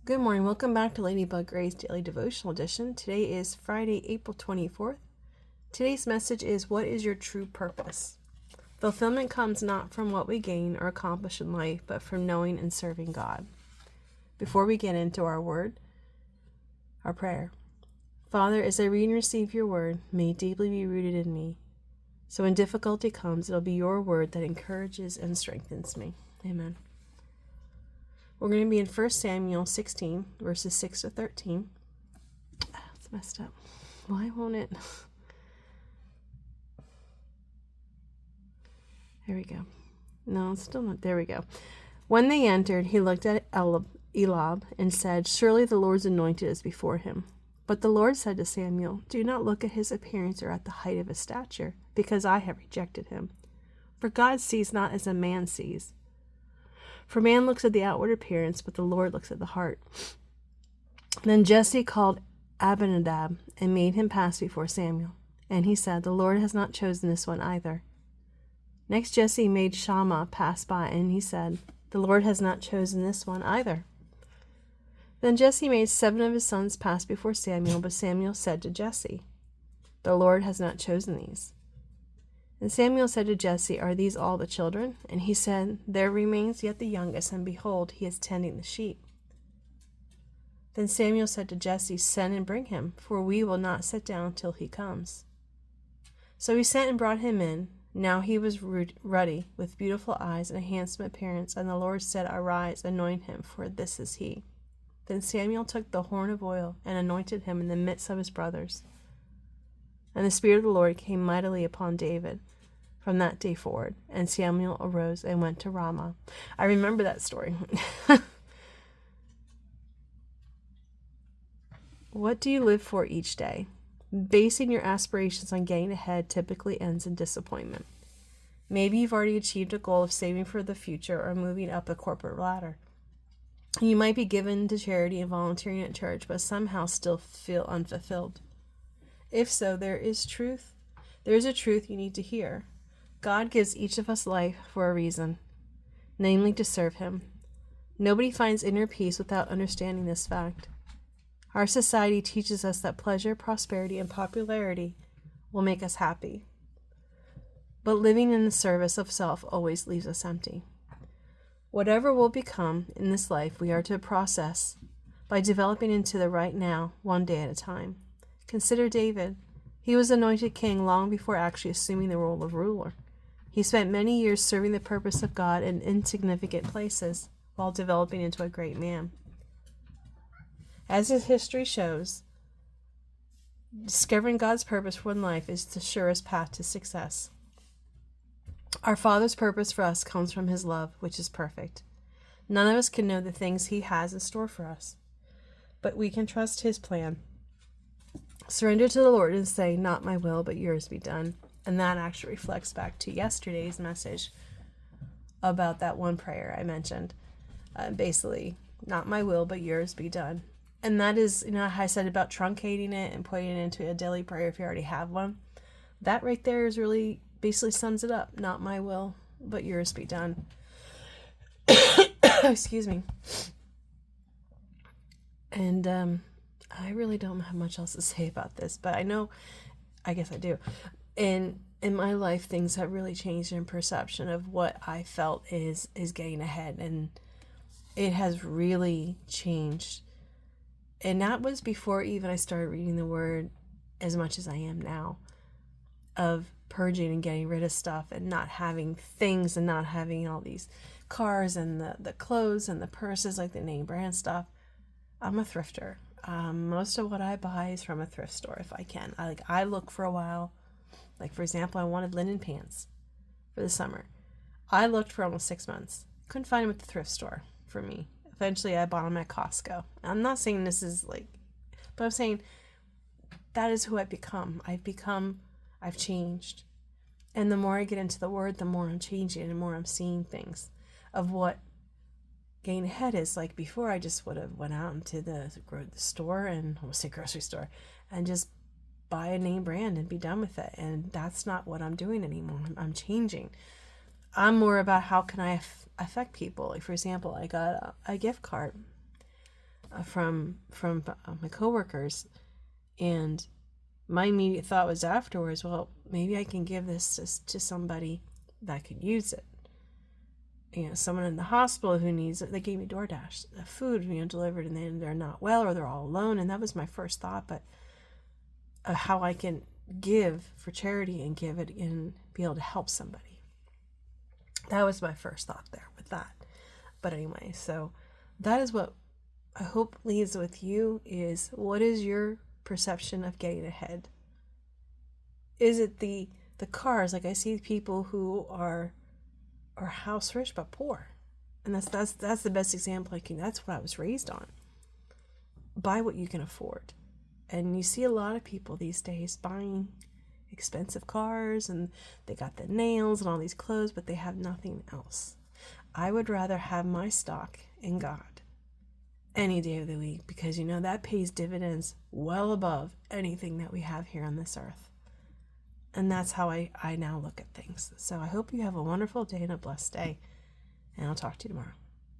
Good morning. Welcome back to Ladybug Gray's Daily Devotional Edition. Today is Friday, April 24th. Today's message is, what is your true purpose? Fulfillment comes not from what we gain or accomplish in life, but from knowing and serving God. Before we get into our prayer. Father, as I read and receive your word, may it deeply be rooted in me. So when difficulty comes, it'll be your word that encourages and strengthens me. Amen. We're going to be in 1 Samuel 16, verses 6 to 13. It's messed up. Why won't it? There we go. No, it's still not. There we go. When they entered, he looked at Eliab and said, "Surely the Lord's anointed is before him." But the Lord said to Samuel, "Do not look at his appearance or at the height of his stature, because I have rejected him. For God sees not as a man sees. For man looks at the outward appearance, but the Lord looks at the heart." Then Jesse called Abinadab and made him pass before Samuel. And he said, "The Lord has not chosen this one either." Next Jesse made Shammah pass by, and he said, "The Lord has not chosen this one either." Then Jesse made 7 of his sons pass before Samuel, but Samuel said to Jesse, "The Lord has not chosen these." And Samuel said to Jesse, "Are these all the children?" And he said, "There remains yet the youngest, and behold, he is tending the sheep." Then Samuel said to Jesse, "Send and bring him, for we will not sit down till he comes." So he sent and brought him in. Now he was ruddy, with beautiful eyes and a handsome appearance, and the Lord said, "Arise, anoint him, for this is he." Then Samuel took the horn of oil and anointed him in the midst of his brothers. And the Spirit of the Lord came mightily upon David from that day forward. And Samuel arose and went to Ramah. I remember that story. What do you live for each day? Basing your aspirations on getting ahead typically ends in disappointment. Maybe you've already achieved a goal of saving for the future or moving up a corporate ladder. You might be given to charity and volunteering at church, but somehow still feel unfulfilled. If so, there is a truth you need to hear. God gives each of us life for a reason, namely to serve him. Nobody finds inner peace without understanding this fact. Our society teaches us that pleasure, prosperity, and popularity will make us happy. But living in the service of self always leaves us empty. Whatever we'll become in this life, we are to process by developing into the right now, one day at a time. Consider David. He was anointed king long before actually assuming the role of ruler. He spent many years serving the purpose of God in insignificant places while developing into a great man. As his history shows, discovering God's purpose for one life is the surest path to success. Our Father's purpose for us comes from his love, which is perfect. None of us can know the things he has in store for us, but we can trust his plan. Surrender to the Lord and say, "Not my will, but yours be done." And that actually reflects back to yesterday's message about that one prayer I mentioned. Basically, not my will, but yours be done. And that is, how I said about truncating it and putting it into a daily prayer if you already have one. That right there is really basically sums it up. Not my will, but yours be done. Excuse me. And I really don't have much else to say about this, but I guess I do. In my life, things have really changed in perception of what I felt is getting ahead, and it has really changed. And that was before even I started reading the Word as much as I am now, of purging and getting rid of stuff and not having things and not having all these cars and the clothes and the purses, like the name brand stuff. I'm a thrifter. Most of what I buy is from a thrift store if I can. I look for a while. Like, for example, I wanted linen pants for the summer. I looked for almost 6 months. Couldn't find them at the thrift store for me. Eventually, I bought them at Costco. I'm not saying this is but I'm saying that is who I've become. I've changed. And the more I get into the Word, the more I'm changing and the more I'm seeing things of what getting ahead is. Like before, I just would have went out into the store, and I almost say grocery store, and just buy a name brand and be done with it. And that's not what I'm doing anymore. I'm changing. I'm more about how can I affect people. Like, for example, I got a gift card from my coworkers, and my immediate thought was afterwards, well, maybe I can give this to somebody that could use it. Someone in the hospital who needs it. They gave me DoorDash food, delivered, and they're not well or they're all alone. And that was my first thought, but how I can give for charity and give it and be able to help somebody. That was my first thought there with that. But anyway, so that is what I hope leaves with you, is what is your perception of getting ahead? Is it the cars? Like, I see people who are house rich but poor, and that's the best example I can. That's what I was raised on. Buy what you can afford. And you see a lot of people these days buying expensive cars, and they got the nails and all these clothes, but they have nothing else. I would rather have my stock in God any day of the week, because that pays dividends well above anything that we have here on this earth. And that's how I now look at things. So I hope you have a wonderful day and a blessed day. And I'll talk to you tomorrow.